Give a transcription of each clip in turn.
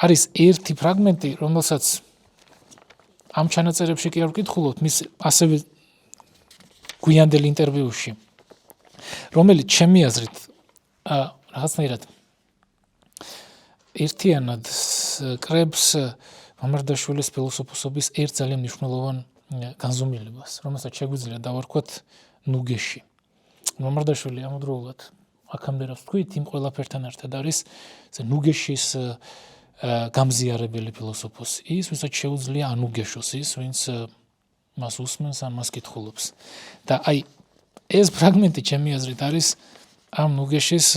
არის ერთი ფრაგმენტი, რომელსაც ამ ჩანაწერებში კი არ ვკითხულობთ, მის ასევე გვიანდელ ინტერვიუში, რომელიც ჩემი აზრით რაღაცნაირად ერთიანად კრებს მამარდაშვილის ფილოსოფოსობის ერთ ძალიან მნიშვნელოვან განზომილებას, რომელსაც შეგვიძლია დავარქვათ ნუგეში. მამარდაშვილი ამავდროულად აქამდე რაც ვთქვით, იმ ყველაფერთან ერთად არის ნუგეშის გამზიარებელი ფილოსოფოსი, ის ვისაც შეუძლია ანუგეშოს, ის ვინც მას უსმენს ან მას კითხულობს. და აი ეს ფრაგმენტი ჩემი აზრით არის ამ ნუგეშის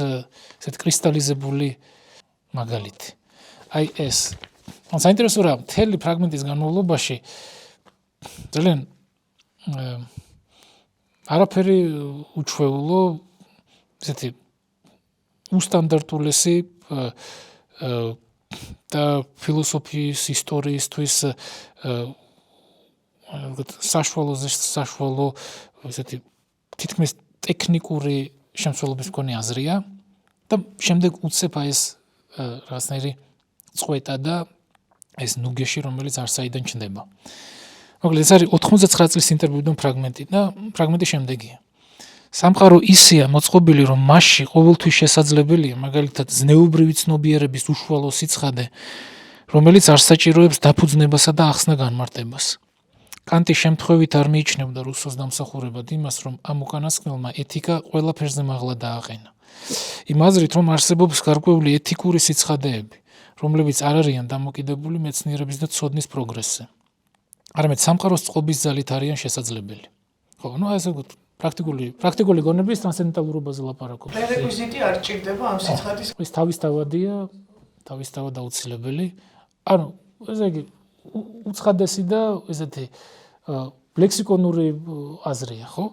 ესეთ კრისტალიზებული მაგალითი. აი ეს საინტერესო რა, მთელი ფრაგმენტის განმავლობაში ძალიან არაფერი უჩვეულო, ესეთი უსტანდარტულესი და ფილოსოფიის ისტორიისთვის საშუალო ესეთი თითქმის ტექნიკური შემცველობის მქონე აზრია და შემდეგ უცებ აი ეს რაღაცნაირი წყვეტა და ეს ნუგეში, რომელიც არსაიდან ჩნდება. მოკლედ ეს არის 99 წლის ინტერვიუდან ფრაგმენტი და ფრაგმენტი შემდეგია. სამყარო ისეა მოწყობილი, რომ მასში ყოველთვის შესაძლებელია მაგალითად ზნეობრივი ცნობიერების უშუალო სიცხადე, რომელიც არ საჭიროებს დაფუძნებასა და ახსნა განმარტებას. კანტი შემთხვევით არ მიიჩნევდა რუსოს დამსახურებად იმას, რომ ამ უკანასკნელმა ეთიკა ყველაფერზე მაღლა დააყენა. იმ აზრით, რომ არსებობს გარკვეული ეთიკური სიცხადეები, რომლებიც არ არიან დამოკიდებული მეცნიერების და ცოდნის პროგრესზე. არამედ სამყაროს წყობის ძალით არიან შესაძლებელი. ხო, ესე პრაქტიკული გონების ტრანსცენდენტალურობაზე ლაპარაკობ. პრერეკვიზიტი არ ჭირდება ამ სიცხადის. ეს თავისთავადია, თავისთავად აუცილებელი. ანუ, ესე იგი, უცხადესი და ესეთი ლექსიკონური აზრია, ხო?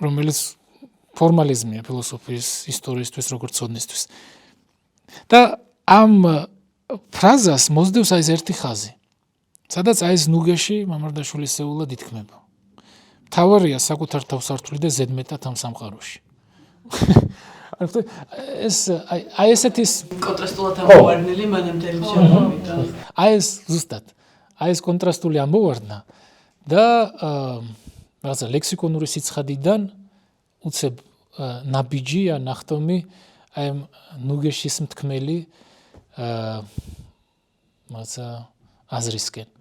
რომელიც ფორმალიზმია ფილოსოფიის ისტორიისთვის, როგორც ცოდნისთვის. და ამ ფრაზას მოსდევს აი ეს ერთი ხაზი. სადაც აი ეს ნუგეში მამარდაშვილის სეულად ითქმება. მთავარია საკუთარ თავს არ თვლი და ზედმეტად ამ სამყაროში. ეს აი ესეთი კონტრასტულად ამოვარდნილი მანამდელი შემოვიდა. აი ეს ზუსტად. აი ეს კონტრასტული ამოვარდნა და რაღაცა ლექსიკონური სიცხადიდან უცებ ნაბიჯი ან ნახტომი აი ნუგეშის მთქმელი რაღაცა აზრისკენ.